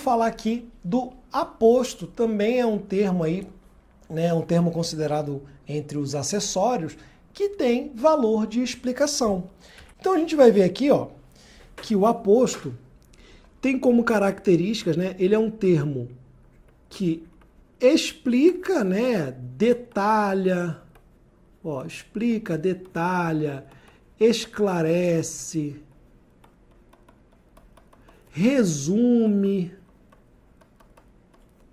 falar aqui do aposto, também é um termo aí, né, um termo considerado entre os acessórios, que tem valor de explicação. Então a gente vai ver aqui, ó, que o aposto tem como características, né, ele é um termo que explica, né, detalha, ó, explica, detalha, esclarece, resume,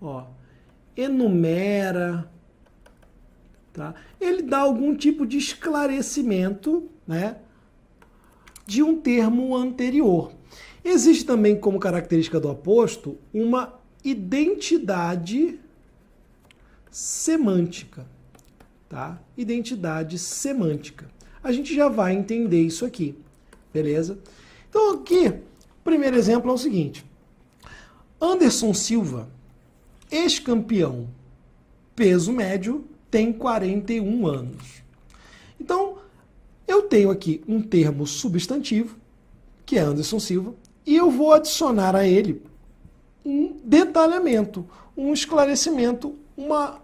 ó, enumera, tá? Ele dá algum tipo de esclarecimento, né, de um termo anterior. Existe também como característica do aposto uma identidade semântica, tá? Identidade semântica. A gente já vai entender isso aqui, beleza? Então aqui, o primeiro exemplo é o seguinte. Anderson Silva, ex-campeão peso médio, tem 41 anos. Então, eu tenho aqui um termo substantivo, que é Anderson Silva, e eu vou adicionar a ele um detalhamento, um esclarecimento, uma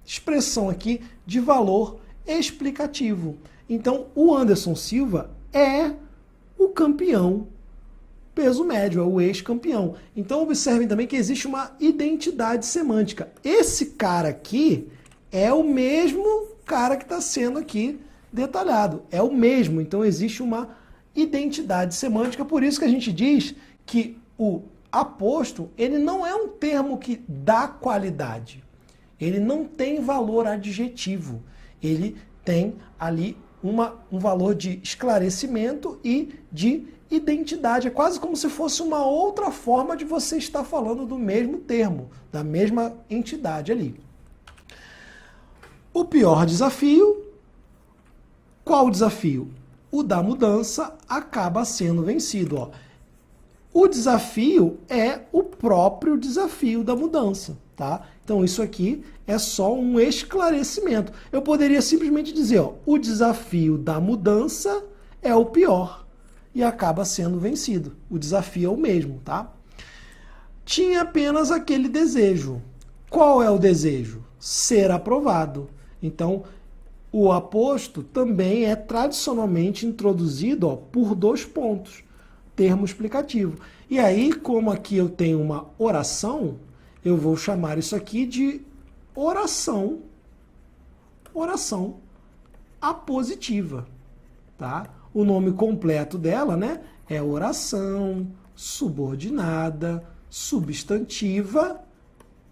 expressão aqui de valor explicativo. Então, o Anderson Silva é o campeão peso médio, é o ex-campeão. Então, observem também que existe uma identidade semântica. Esse cara aqui é o mesmo cara que está sendo aqui detalhado. É o mesmo. Então, existe uma identidade semântica. Por isso que a gente diz que o aposto, ele não é um termo que dá qualidade. Ele não tem valor adjetivo. Ele tem ali um valor de esclarecimento e de identidade. É quase como se fosse uma outra forma de você estar falando do mesmo termo, da mesma entidade ali. O pior desafio, qual o desafio? O da mudança acaba sendo vencido. Ó. O desafio é o próprio desafio da mudança, tá? Então isso aqui é só um esclarecimento. Eu poderia simplesmente dizer, ó, o desafio da mudança é o pior e acaba sendo vencido. O desafio é o mesmo, tá? Tinha apenas aquele desejo. Qual é o desejo? Ser aprovado. Então, o aposto também é tradicionalmente introduzido, ó, por 2 pontos. Termo explicativo. E aí, como aqui eu tenho uma oração, eu vou chamar isso aqui de oração apositiva, tá? O nome completo dela, né, é oração subordinada substantiva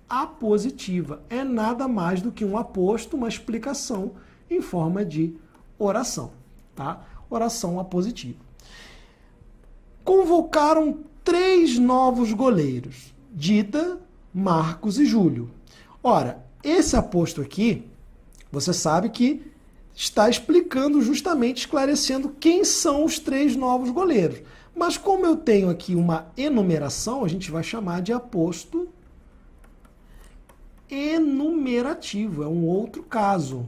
apositiva. É nada mais do que um aposto, uma explicação em forma de oração, tá? Oração apositiva. Convocaram 3 novos goleiros, Dida, Marcos e Júlio. Ora, esse aposto aqui, você sabe que está explicando justamente, esclarecendo quem são os 3 novos goleiros. Mas como eu tenho aqui uma enumeração, a gente vai chamar de aposto enumerativo, é um outro caso.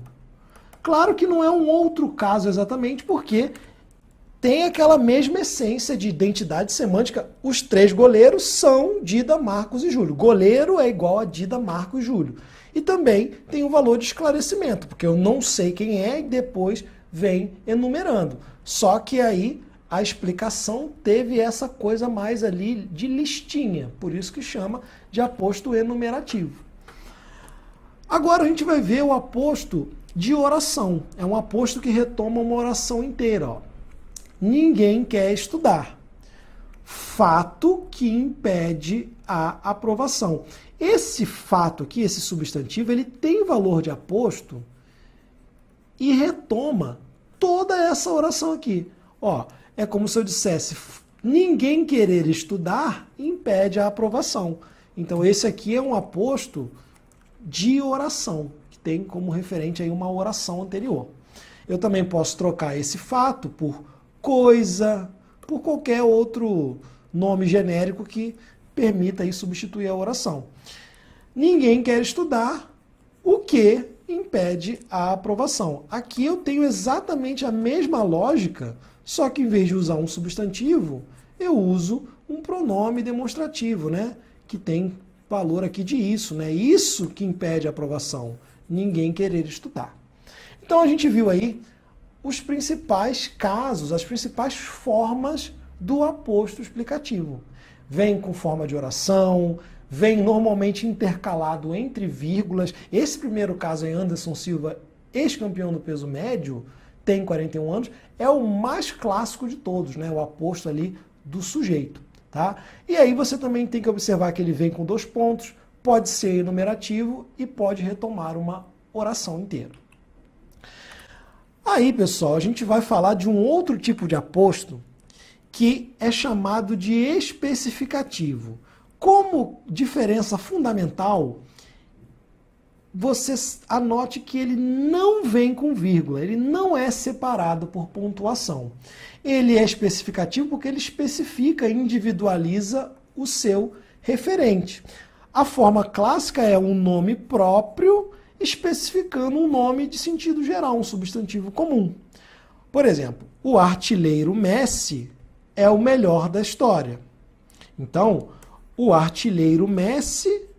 Claro que não é um outro caso exatamente, porque tem aquela mesma essência de identidade semântica. Os 3 goleiros são Dida, Marcos e Júlio. Goleiro é igual a Dida, Marcos e Júlio. E também tem um valor de esclarecimento, porque eu não sei quem é e depois vem enumerando. Só que aí a explicação teve essa coisa mais ali de listinha, por isso que chama de aposto enumerativo. Agora a gente vai ver o aposto de oração. É um aposto que retoma uma oração inteira, ó. Ninguém quer estudar. Fato que impede a aprovação. Esse fato aqui, esse substantivo, ele tem valor de aposto e retoma toda essa oração aqui. Ó, é como se eu dissesse, ninguém querer estudar impede a aprovação. Então esse aqui é um aposto de oração, que tem como referente aí uma oração anterior. Eu também posso trocar esse fato por coisa, por qualquer outro nome genérico que permita aí substituir a oração. Ninguém quer estudar, o que impede a aprovação. Aqui eu tenho exatamente a mesma lógica, só que em vez de usar um substantivo, eu uso um pronome demonstrativo, né? que tem valor aqui de isso, né? Isso que impede a aprovação, ninguém querer estudar. Então a gente viu aí os principais casos, as principais formas do aposto explicativo. Vem com forma de oração, vem normalmente intercalado entre vírgulas. Esse primeiro caso é Anderson Silva, ex-campeão do peso médio, tem 41 anos, é o mais clássico de todos, né? O aposto ali do sujeito, tá? E aí você também tem que observar que ele vem com 2 pontos, pode ser enumerativo e pode retomar uma oração inteira. Aí, pessoal, a gente vai falar de um outro tipo de aposto que é chamado de especificativo. Como diferença fundamental, você anote que ele não vem com vírgula, ele não é separado por pontuação. Ele é especificativo porque ele especifica, individualiza o seu referente. A forma clássica é um nome próprio especificando um nome de sentido geral, um substantivo comum. Por exemplo, o artilheiro Messi é o melhor da história. Então, o artilheiro Messi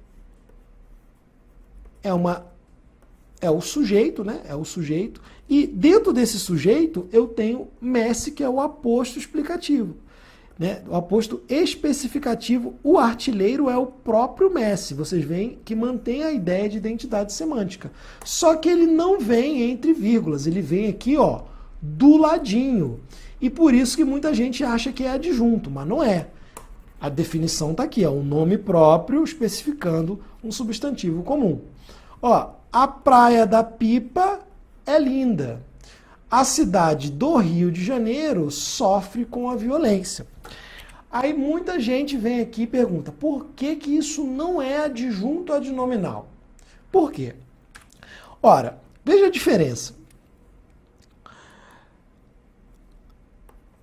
é o sujeito, né? É o sujeito. E dentro desse sujeito eu tenho Messi, que é o aposto explicativo, né? O aposto especificativo, o artilheiro é o próprio Messi. Vocês veem que mantém a ideia de identidade semântica. Só que ele não vem entre vírgulas, ele vem aqui, ó, do ladinho. E por isso que muita gente acha que é adjunto, mas não é. A definição está aqui, ó, um nome próprio especificando um substantivo comum. Ó, a Praia da Pipa é linda. A cidade do Rio de Janeiro sofre com a violência. Aí muita gente vem aqui e pergunta, por que que isso não é adjunto adnominal? Por quê? Ora, veja a diferença.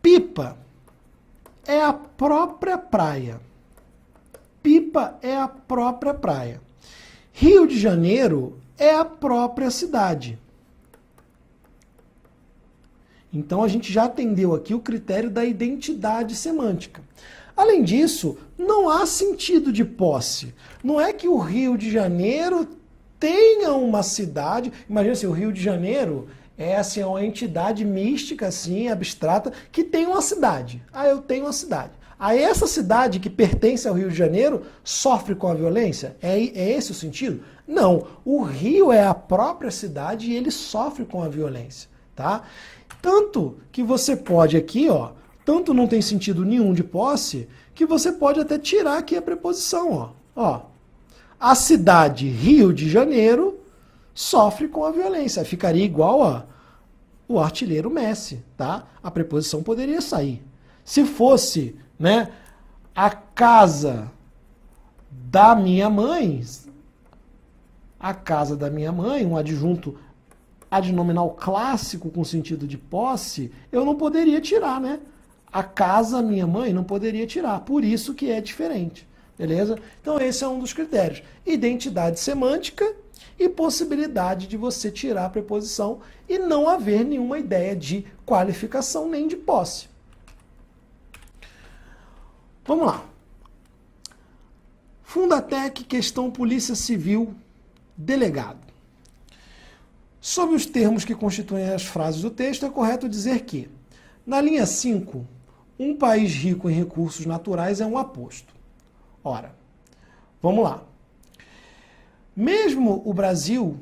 Pipa é a própria praia. Pipa é a própria praia. Rio de Janeiro é a própria cidade. Então a gente já atendeu aqui o critério da identidade semântica. Além disso, não há sentido de posse. Não é que o Rio de Janeiro tenha uma cidade. Imagina assim, o Rio de Janeiro é assim, uma entidade mística, assim, abstrata, que tem uma cidade. Ah, eu tenho uma cidade. Aí essa cidade que pertence ao Rio de Janeiro sofre com a violência? É esse o sentido? Não. O Rio é a própria cidade e ele sofre com a violência, tá? Tanto que você pode aqui, ó, tanto não tem sentido nenhum de posse, que você pode até tirar aqui a preposição, ó. Ó, a cidade Rio de Janeiro sofre com a violência. Ficaria igual a o artilheiro Messi, tá? A preposição poderia sair. Se fosse, né, a casa da minha mãe, um adjunto adnominal clássico com sentido de posse, eu não poderia tirar, né? A casa, minha mãe, não poderia tirar. Por isso que é diferente, beleza? Então esse é um dos critérios. Identidade semântica e possibilidade de você tirar a preposição e não haver nenhuma ideia de qualificação nem de posse. Vamos lá. Fundatec, questão Polícia Civil, delegado. Sobre os termos que constituem as frases do texto, é correto dizer que, na linha 5, um país rico em recursos naturais é um aposto. Ora, vamos lá. Mesmo o Brasil,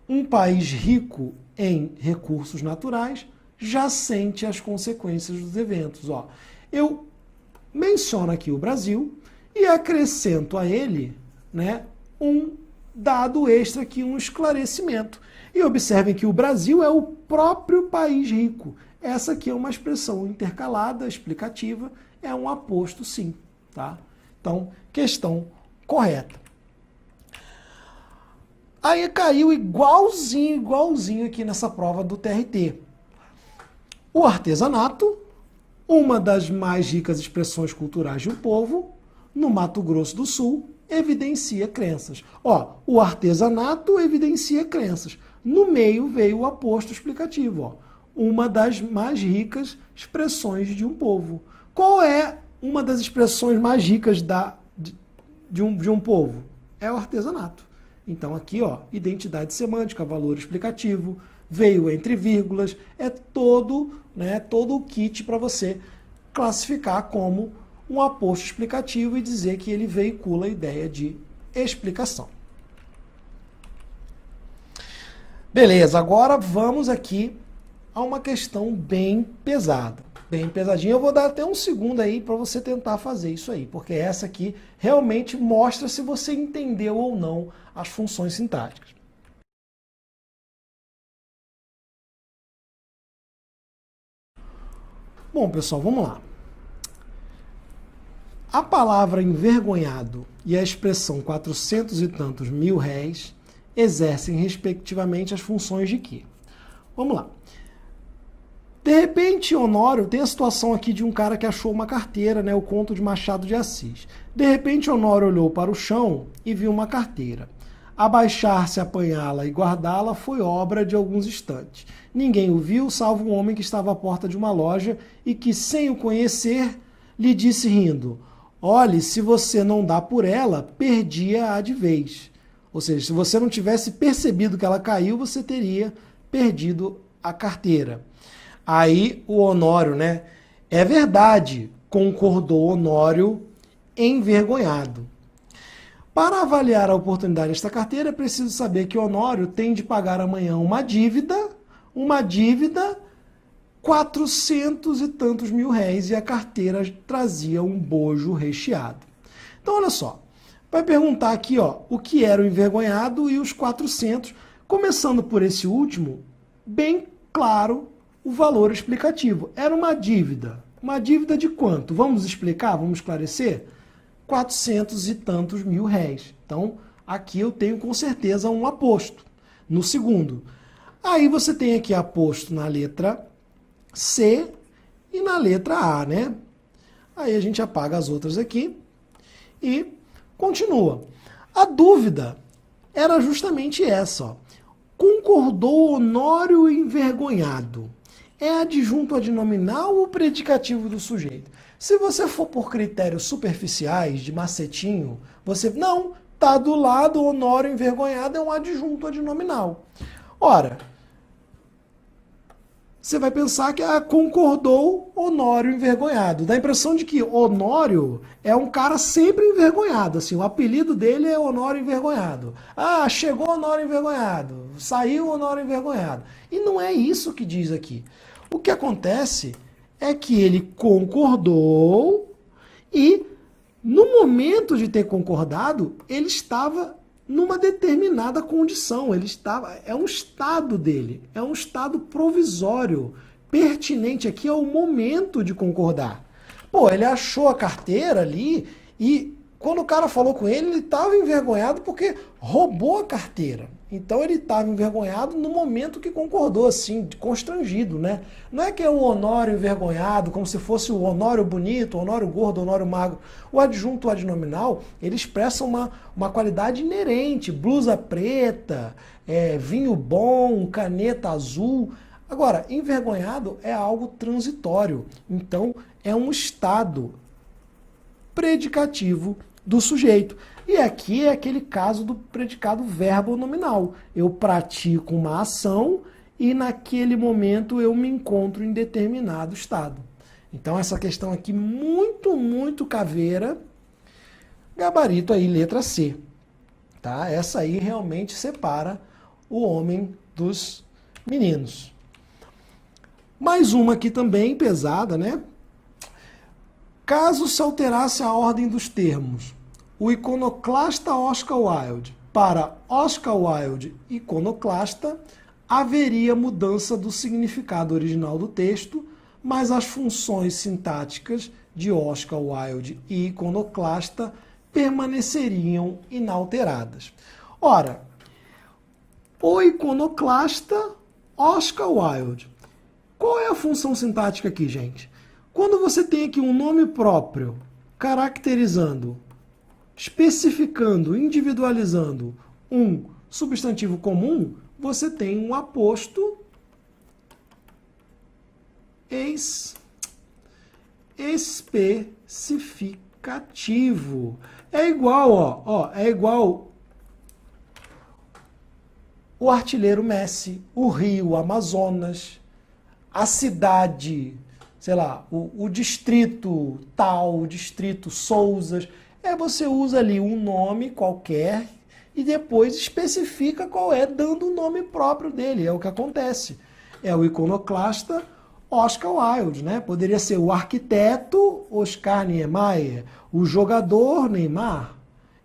um país rico em recursos naturais, já sente as consequências dos eventos. Ó, eu menciono aqui o Brasil e acrescento a ele, né, um dado extra aqui, um esclarecimento. E observem que o Brasil é o próprio país rico. Essa aqui é uma expressão intercalada, explicativa, é um aposto sim, tá? Então, questão correta. Aí caiu igualzinho aqui nessa prova do TRT. O artesanato, uma das mais ricas expressões culturais de um povo, no Mato Grosso do Sul, evidencia crenças. Ó, o artesanato evidencia crenças. No meio veio o aposto explicativo, ó, uma das mais ricas expressões de um povo. Qual é uma das expressões mais ricas de um povo? É o artesanato. Então aqui, ó, identidade semântica, valor explicativo, veio entre vírgulas, é todo, né, todo o kit para você classificar como um aposto explicativo e dizer que ele veicula a ideia de explicação. Beleza, agora vamos aqui a uma questão bem pesada, bem pesadinha. Eu vou dar até um segundo aí para você tentar fazer isso aí, porque essa aqui realmente mostra se você entendeu ou não as funções sintáticas. Bom, pessoal, vamos lá. A palavra envergonhado e a expressão 400 e tantos mil réis exercem, respectivamente, as funções de quê? Vamos lá. De repente, Honório, tem a situação aqui de um cara que achou uma carteira, né, o conto de Machado de Assis. De repente, Honório olhou para o chão e viu uma carteira. Abaixar-se, apanhá-la e guardá-la foi obra de alguns instantes. Ninguém o viu, salvo um homem que estava à porta de uma loja e que, sem o conhecer, lhe disse rindo: olhe, se você não dá por ela, perdia-a de vez. Ou seja, se você não tivesse percebido que ela caiu, você teria perdido a carteira. Aí o Honório, né? É verdade, concordou Honório, envergonhado. Para avaliar a oportunidade desta carteira, é preciso saber que Honório tem de pagar amanhã uma dívida 400 e tantos mil réis, e a carteira trazia um bojo recheado. Então, olha só, vai perguntar aqui, ó, o que era o envergonhado e os 400, começando por esse último, bem claro o valor explicativo. Era uma dívida de quanto? Vamos explicar, vamos esclarecer? 400 e tantos mil réis. Então, aqui eu tenho com certeza um aposto no segundo. Aí você tem aqui aposto na letra C e na letra A, né? Aí a gente apaga as outras aqui e continua. A dúvida era justamente essa, ó. Concordou Honório envergonhado. É adjunto adnominal ou predicativo do sujeito? Se você for por critérios superficiais, de macetinho, você... Não, tá do lado, Honório envergonhado é um adjunto adnominal. Ora, você vai pensar que concordou Honório envergonhado. Dá a impressão de que Honório é um cara sempre envergonhado. Assim, o apelido dele é Honório envergonhado. Ah, chegou Honório envergonhado. Saiu Honório envergonhado. E não é isso que diz aqui. O que acontece é que ele concordou e, no momento de ter concordado, ele estava numa determinada condição. Ele estava, é um estado dele, é um estado provisório, pertinente aqui ao momento de concordar. Pô, ele achou a carteira ali e quando o cara falou com ele, ele estava envergonhado porque roubou a carteira. Então ele estava envergonhado no momento que concordou, assim, constrangido, né? Não é que é o Honório envergonhado, como se fosse o Honório bonito, o Honório gordo, o Honório magro. O adjunto adnominal, ele expressa uma qualidade inerente, blusa preta, vinho bom, caneta azul. Agora, envergonhado é algo transitório, então é um estado predicativo do sujeito. E aqui é aquele caso do predicado verbo nominal. Eu pratico uma ação e naquele momento eu me encontro em determinado estado. Então essa questão aqui muito caveira, gabarito aí letra C. Tá? Essa aí realmente separa o homem dos meninos. Mais uma aqui também pesada, né? Caso se alterasse a ordem dos termos, o iconoclasta Oscar Wilde para Oscar Wilde iconoclasta, haveria mudança do significado original do texto, mas as funções sintáticas de Oscar Wilde e iconoclasta permaneceriam inalteradas. Ora, o iconoclasta Oscar Wilde. Qual é a função sintática aqui, gente? Quando você tem aqui um nome próprio, caracterizando, especificando, individualizando um substantivo comum, você tem um aposto especificativo. especificativo. É igual, é igual o artilheiro Messi, o rio Amazonas, a cidade, sei lá, o distrito tal, o distrito Souzas. Você usa ali um nome qualquer e depois especifica qual é, dando o nome próprio dele. É o que acontece. É o iconoclasta Oscar Wilde, né? Poderia ser o arquiteto Oscar Niemeyer, o jogador Neymar.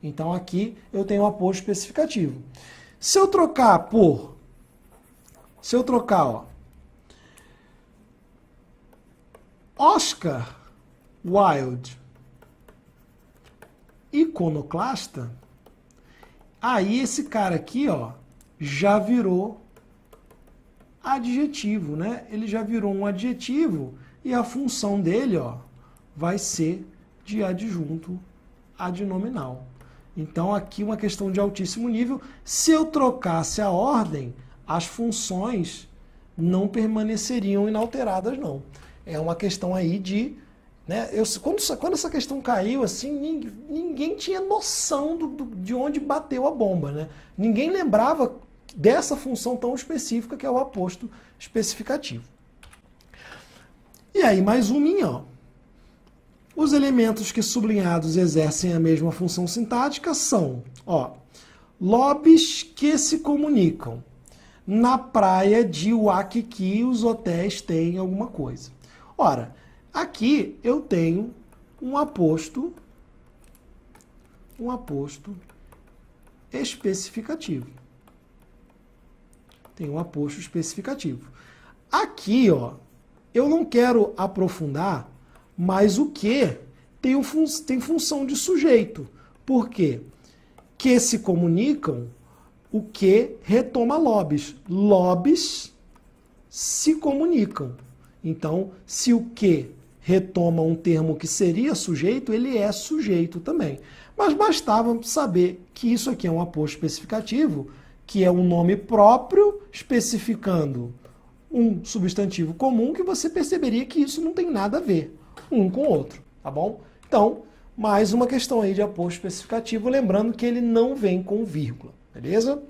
Então aqui eu tenho um aposto especificativo. Se eu trocar, ó, Oscar Wilde, iconoclasta, aí esse cara aqui, ó, já virou adjetivo, né? Ele já virou um adjetivo e a função dele, ó, vai ser de adjunto adnominal. Então aqui uma questão de altíssimo nível. Se eu trocasse a ordem, as funções não permaneceriam inalteradas, não. É uma questão aí de... né, quando essa questão caiu, assim, ninguém tinha noção de onde bateu a bomba, né? Ninguém lembrava dessa função tão específica que é o aposto especificativo. E aí, mais uma, ó. Os elementos que sublinhados exercem a mesma função sintática são, ó, lobbies que se comunicam. Na praia de Waikiki, os hotéis têm alguma coisa. Ora, aqui eu tenho um aposto especificativo. Tem um aposto especificativo. Aqui, ó, eu não quero aprofundar, mas o que tem função de sujeito. Por quê? Que se comunicam, o que retoma lobbies. Lobbies se comunicam. Então, se o que retoma um termo que seria sujeito, ele é sujeito também. Mas bastava saber que isso aqui é um aposto especificativo, que é um nome próprio especificando um substantivo comum, que você perceberia que isso não tem nada a ver um com o outro, tá bom? Então, mais uma questão aí de aposto especificativo, lembrando que ele não vem com vírgula, beleza?